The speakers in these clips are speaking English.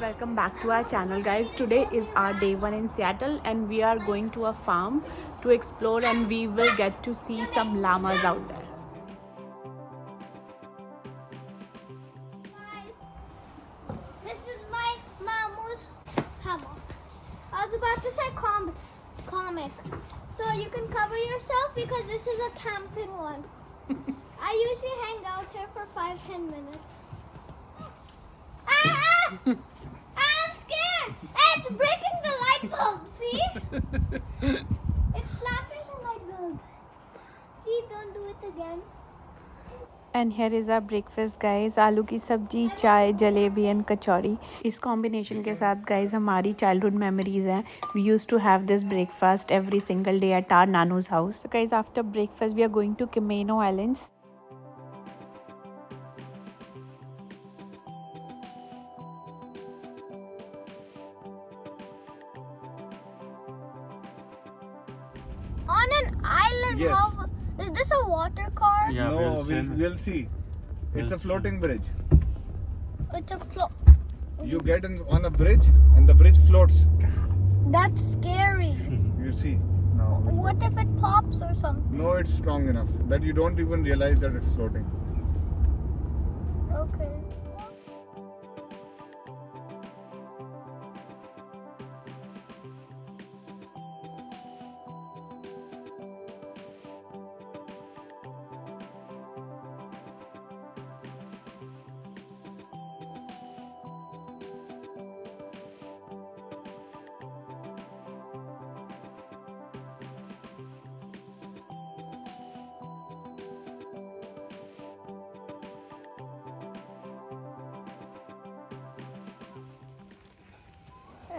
welcome back to our channel, guys. Today is our day one in Seattle and we are going to a farm to explore, and we will get to see some llamas out there. Guys, this is my mamu's hammock. I was about to say comic. So you can cover yourself because this is a camping one. I usually hang out here for 5-10 minutes. I'm scared! It's breaking the light bulb, see? It's slapping the light bulb. Please don't do it again. And here is our breakfast, guys. आलू की सब्जी, चाय, jalebi and कचौरी. इस combination के साथ guys हमारी childhood memories हैं. We use to have this breakfast every single day at our nanu's house. So guys, after breakfast we are going to Camano Islands. On an island, Yes. how is this a water car? Yeah, No, we'll see. It's a see. floating bridge. It's a float. You get on a bridge and the bridge floats. That's scary. You see. Now. What if it pops or something? No, it's strong enough that you don't even realize that it's floating. Okay.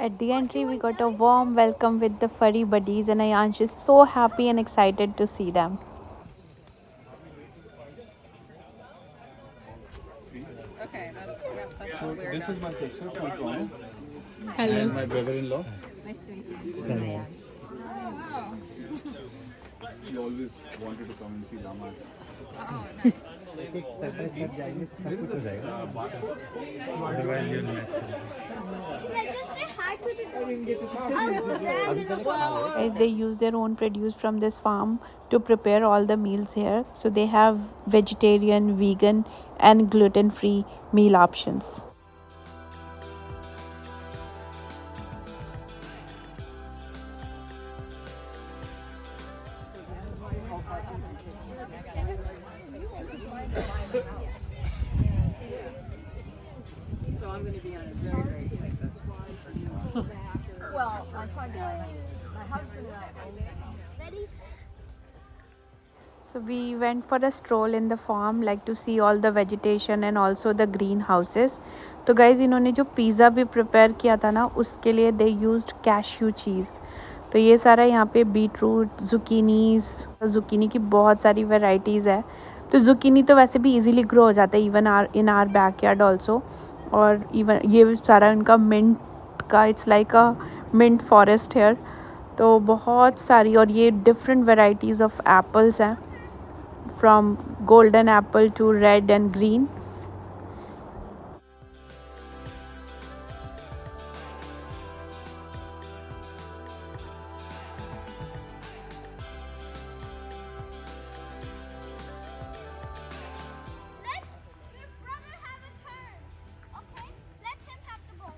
At the entry we got a warm welcome with the furry buddies, and Ayansh is so happy and excited to see them. So this is my sister, Pulpana. Hello. And my brother-in-law. Nice to meet you. He always wanted to come and see llamas. Just say hi to the dog. Guys, they use their own produce from this farm to prepare all the meals here. So they have vegetarian, vegan and gluten-free meal options. So I'm going to be on a very, very tight schedule. Well, I'm talking about my husband and I both. Very. So we went for a stroll in the farm, like to see all the vegetation and also the greenhouses. तो guys, इन्होंने जो pizza भी prepare किया था ना, उसके लिए they used cashew cheese. तो ये सारा यहाँ पे बीट रूट, zucchini की बहुत सारी वेराइटीज़ है. तो zucchini तो वैसे भी इजीली ग्रो हो जाता है even in our backyard also. और इवन ये सारा इनका मिंट का, it's like a mint forest here. तो बहुत सारी, और ये डिफरेंट वेराइटीज़ ऑफ एप्पल्स हैं, from golden apple to red and green. Let your brother have a turn. Okay? Let him have the ball.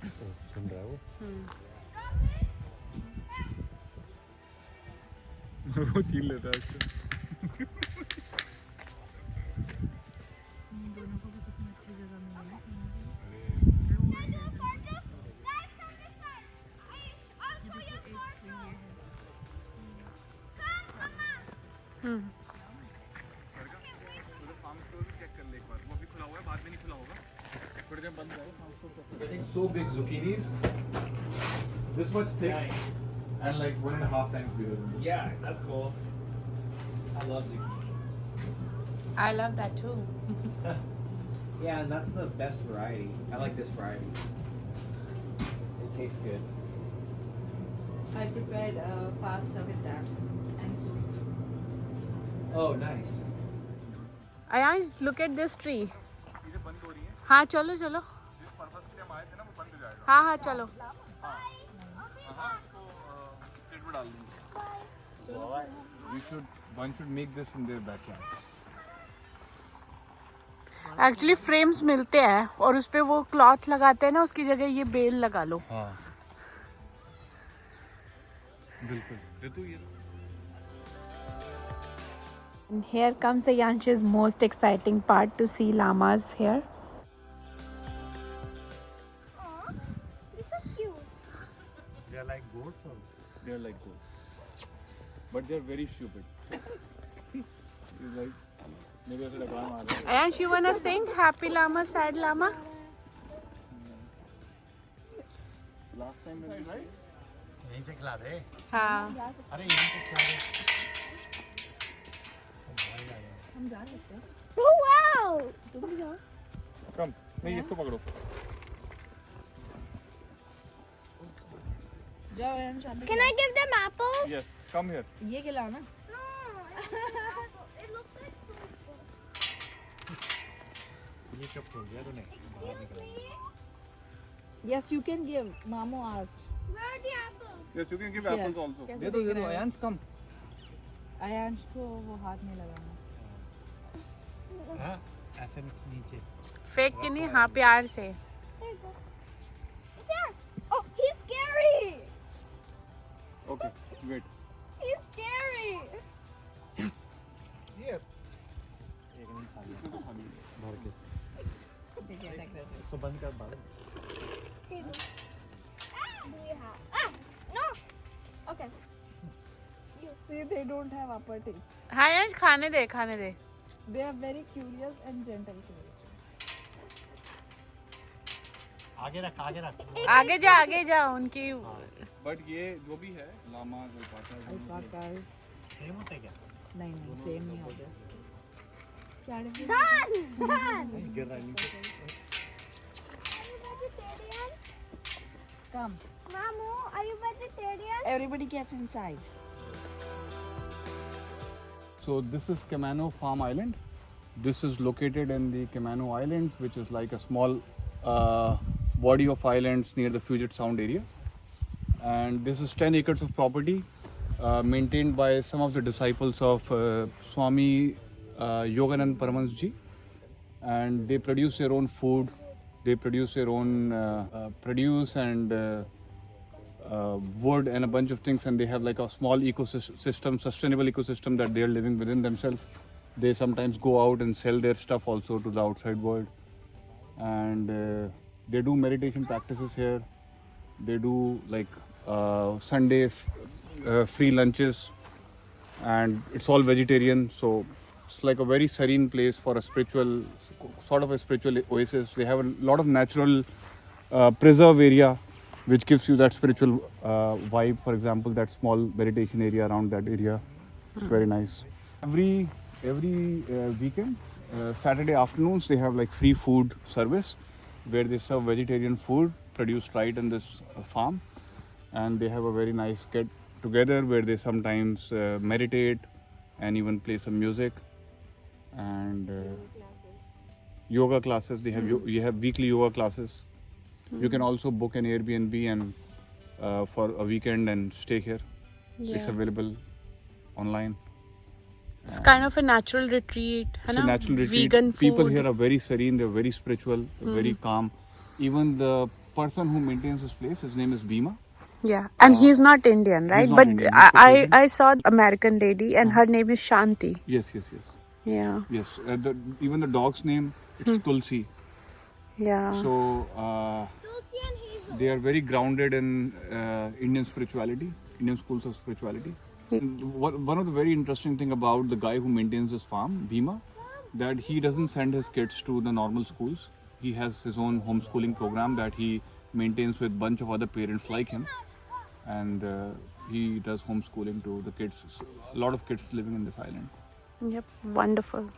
It's okay. Robin, वो छीन लेता है उसको. can I do a photo? Guys, come this side. I'll show you a photo. Come, Mama. Farm store भी check कर ले एक बार. वो अभी खुला हुआ है, बाद में नहीं खुला होगा. थोड़ी देर बंद करो. फार्म स्टोर का. Getting so big zucchinis. This much thick. And like 1.5 times bigger than this. Yeah, that's cool. I love zucchini. I love that too. Yeah, and that's the best variety. I like this variety. It tastes good. I prepared pasta with that and soup. Oh, nice. Ayansh, look at this tree. चीजें बंद हो रही हैं. हाँ चलो चलो, जिस purpose के लिए हम आए थे ना वो बंद हो जाएगा। हाँ हाँ चलो। स्टेट में डाल देंगे। One should make this in their backyards. Actually frames मिलते हैं और उस पे वो क्लॉथ लगाते हैं ना, उसकी जगह ये बेल लगा लो। हाँ बिल्कुल दे दो ये। And here comes Ayansh's most exciting part to see llamas here. Aw, you're so cute. They are like goats or? They are like goats. But they are very stupid. See? It's like maybe I should have gone out. Ayansh, you wanna sing Happy Llama, Sad Llama? Last time when we right? यहीं से खिला दे। हाँ। अरे यहीं से खिला दे। Oh wow! Come. नहीं इसको पकड़ो। जाओ यार शाम Can I give them apples? Yes. Come here. ये खिलाओ ना। No, it's not apple. It looks like fruit. ये कब खोल दिया तूने? Excuse me? Yes, you can give. Mamu asked. Where are the apples? Yes, you can give Here. apples also. कैसे दे दो देख रहा है? Ayansh come. आयांश को वो हाथ में लगाना। हाँ, ऐसे नीचे। फेक के नहीं, हाँ प्यार से। There you go. There! Oh, he's scary! Okay. Wait. He's scary! Here. एक नहीं खाली। भर के। इसको बंद कर बाल। Here you go. Do you have? Ah! No! Okay. See, they don't have upper teeth. हाँ अयांश, खाने दे खाने दे। They are very curious and gentle creatures. आगे रख, आगे रख। आगे जा उनकी। But ये जो भी है लामा Alpacas. सेम होते क्या? नहीं नहीं सेम नहीं होते। क्या difference? Done! नहीं गिर रहा है नीचे। Are you vegetarian? Come. Mamu, are you vegetarian? Everybody gets inside. So this is Kamano Farm Island. This is located in the Kamano Islands, which is like a small body of islands near the Puget Sound area. And this is 10 acres of property maintained by some of the disciples of Swami Yoganand Paramahansa. And they produce their own food. They produce their own produce and wood and a bunch of things, and they have like a small ecosystem, sustainable ecosystem that they are living within themselves. They sometimes go out and sell their stuff also to the outside world, and they do meditation practices here. They do like Sunday free lunches, and it's all vegetarian, so it's like a very serene place for a spiritual, sort of a spiritual oasis. They have a lot of natural preserve area which gives you that spiritual vibe. For example, that small meditation area around that area, it's very nice. Every weekend, Saturday afternoons, they have like free food service where they serve vegetarian food produced right in this farm, and they have a very nice get together where they sometimes meditate and even play some music, and yoga classes. They have you have weekly yoga classes. You can also book an Airbnb and for a weekend and stay here. It's available online. It's kind of a natural retreat, है It's a ना? natural retreat. Vegan People food. here are very serene. They're very spiritual, very calm. Even the person who maintains this place, his name is Bhima. Yeah, and he's not Indian, right? not But Indian, he's Caucasian. I saw American lady, and her name is Shanti. Yes. Yeah, Yes. Even the dog's name, it's Tulsi. yeah. So Tulsi and Hazel. they are very grounded in Indian spirituality, Indian schools of spirituality. One of the very interesting thing about the guy who maintains this farm, Bhima, that he doesn't send his kids to the normal schools. He has his own homeschooling program that he maintains with bunch of other parents like him, and he does homeschooling to the kids. A lot of kids living in this island. Yep, wonderful.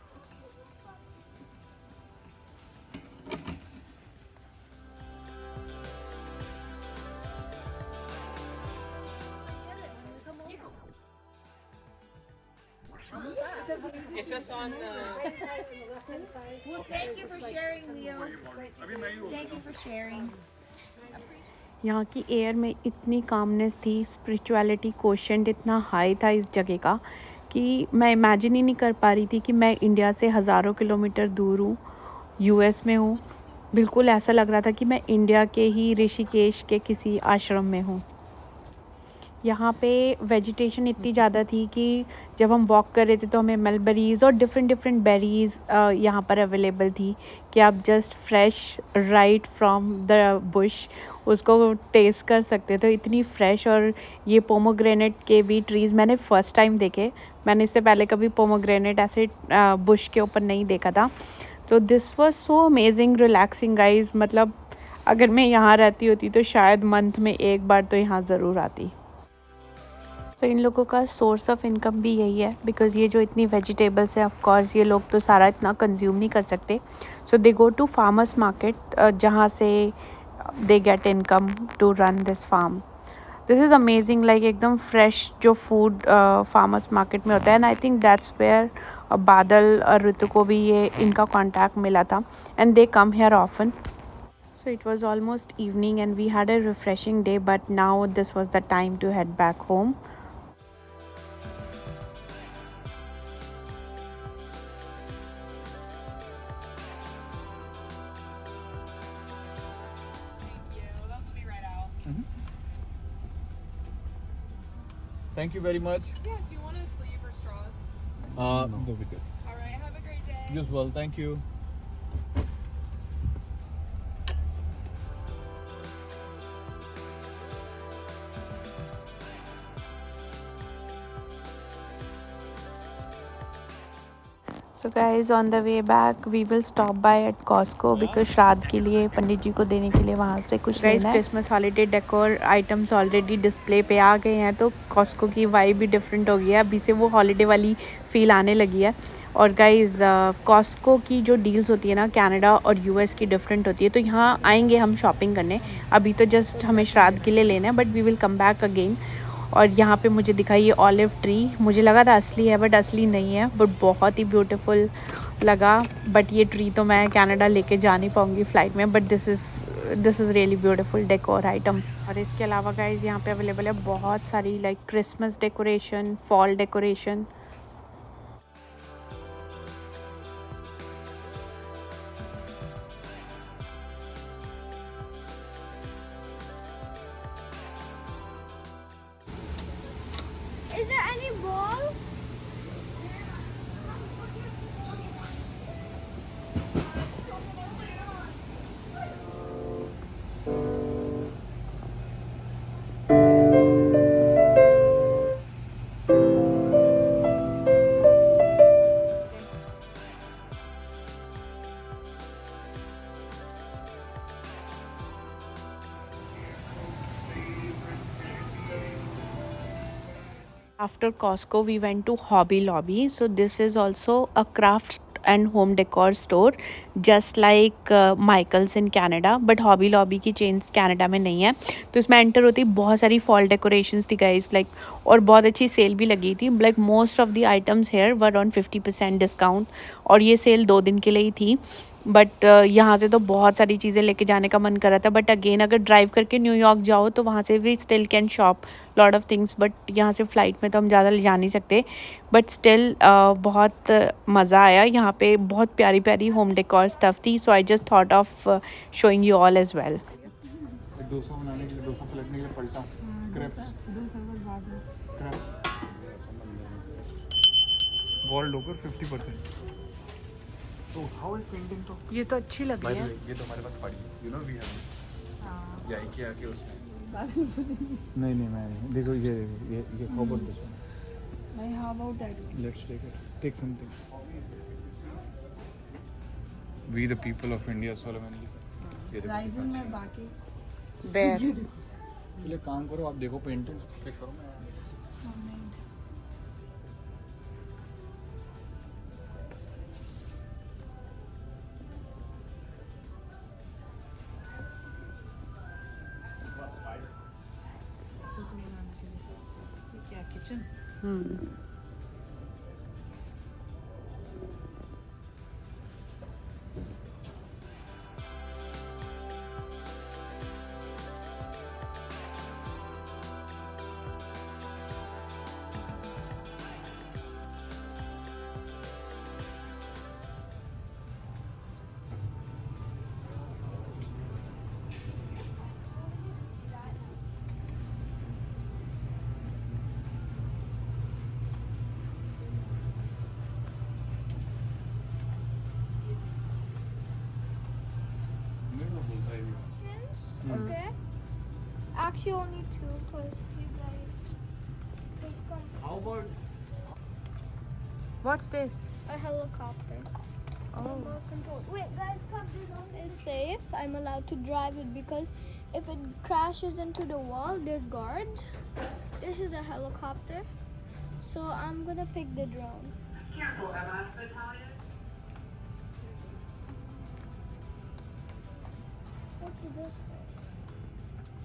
It's It's just on Thank you for sharing, Leo. अभी मैं ही हूँ। Thank you for sharing. यहाँ की air में इतनी calmness थी, spirituality quotient इतना high था इस जगह का कि मैं इमेजिन ही नहीं कर पा रही थी कि मैं इंडिया से हज़ारों किलोमीटर दूर हूँ, यूएस में हूँ। बिल्कुल ऐसा लग रहा था कि मैं इंडिया के ही ऋषिकेश के किसी आश्रम में हूँ। यहाँ पे वेजिटेशन इतनी ज़्यादा थी कि जब हम वॉक कर रहे थे तो हमें मलबेरीज़ और डिफरेंट बेरीज़ यहाँ पर अवेलेबल थी कि आप just fresh right from the Bush उसको टेस्ट कर सकते थे। इतनी फ्रेश, और ये पोमोग्रेनेट के भी ट्रीज़ मैंने फ़र्स्ट टाइम देखे। मैंने इससे पहले कभी पोमोग्रेनेट ऐसे बुश के ऊपर नहीं देखा था। तो this was so amazing, relaxing guys. मतलब अगर मैं यहाँ रहती होती तो शायद मंथ में एक बार तो यहाँ ज़रूर आती। तो इन लोगों का सोर्स ऑफ इनकम भी यही है, बिकॉज़ ये जो इतनी वेजिटेबल्स है, ऑफ कोर्स ये लोग तो सारा इतना कंज्यूम नहीं कर सकते। So they go to farmers market जहाँ से they get income to run this farm. This is amazing, like एकदम फ्रेश जो फूड फार्मर्स मार्केट में होता है। And I think that's where Badal और ऋतु को भी ये इनका कॉन्टैक्ट मिला था, and they come here often. So it was almost evening and we had a refreshing day, but now this was the time to head back home. Thank you very much. Yeah, do you want a sleeve or straws? That'll be good. All right, have a great day. You as well. Thank you. So guys, on the way back we will stop by at Costco because श्राद्ध के लिए पंडित जी को देने के लिए वहाँ से कुछ लेना है। Christmas holiday decor items already display पे आ गए हैं, तो कॉस्को की वाइब भी डिफरेंट हो गई है। अभी से वो हॉलीडे वाली फील आने लगी है। और गाइज कॉस्को की जो डील्स होती है ना, कनाडा और यूएस की डिफरेंट होती है। तो यहाँ आएंगे हम शॉपिंग करने, अभी तो जस्ट हमें श्राद्ध के लिए लेना है, but we will come back again. और यहाँ पे मुझे दिखा ये ऑलिव ट्री, मुझे लगा था असली है बट असली नहीं है, बट बहुत ही ब्यूटीफुल लगा। बट ये ट्री तो मैं कनाडा लेके जा नहीं पाऊँगी फ़्लाइट में, but this is really beautiful decor item. और इसके अलावा गाइज यहाँ पे अवेलेबल है बहुत सारी like Christmas decoration, fall decoration. Is there any ball? After Costco, we went to Hobby Lobby. So this is also a craft and home decor store, just like Michaels in Canada, but Hobby Lobby की chains Canada में नहीं है। तो इसमें enter होती बहुत सारी fall decorations थी गाइस, लाइक, और बहुत अच्छी सेल भी लगी थी। Like most of the items here were on 50% discount, और ये सेल 2 दिन के लिए ही थी। बट यहाँ से तो बहुत सारी चीज़ें लेके जाने का मन कर रहा था, बट अगेन अगर ड्राइव करके न्यूयॉर्क जाओ तो वहाँ से भी still can shop lot of things, but यहाँ से फ़्लाइट में तो हम ज़्यादा ले जा नहीं सकते। बट स्टिल बहुत मज़ा आया। यहाँ पे बहुत प्यारी प्यारी होम डेकोर स्टफ थी, so I just thought of showing you all as well. Dosa बनाने के लिए, डोसा पलटने के लिए पलटा। क्रैप्स, वॉल्ड over 50%। So how is painting to? ये तो अच्छी लग रही है। ये तो हमारे पास पड़ी है, you know we have या IKEA के उसमें। नहीं मैं देखो ये how about this one? Like, how about that? Let's take something. We the people of India solemnly. Rising में बाकी बेयर चलिए काम करो, आप देखो पेंटिंग चेक करो। Okay. Actually, only 2 because you guys. Please come. How about What's this? A helicopter. Oh. Remote control. Wait, guys, come. This one is safe. I'm allowed to drive it because if it crashes into the wall, there's guards. This is a helicopter. So I'm gonna pick the drone. What's this one?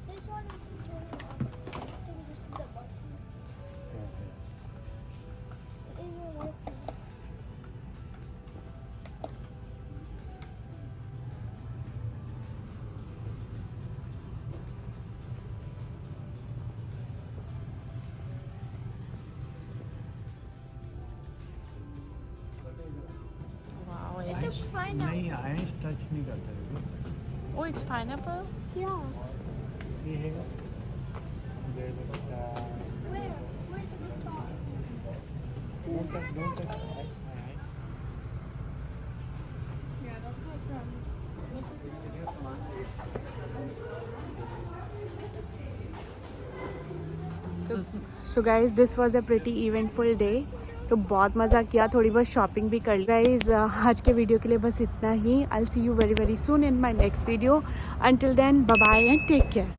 This one is the turn on. I think this is the button. It isn't working. Wow. It's a pineapple. नहीं ions touch नहीं करता है Oh, it's pineapple. Yeah. ये है बेटा Where? Where's the guitar? don't touch ions Yeah, that's what So guys, this was a pretty eventful day. तो बहुत मज़ा किया, थोड़ी बहुत शॉपिंग भी कर ली। गाइज आज के वीडियो के लिए बस इतना ही। I will see you very very soon in my next video. Until then bye bye and take care.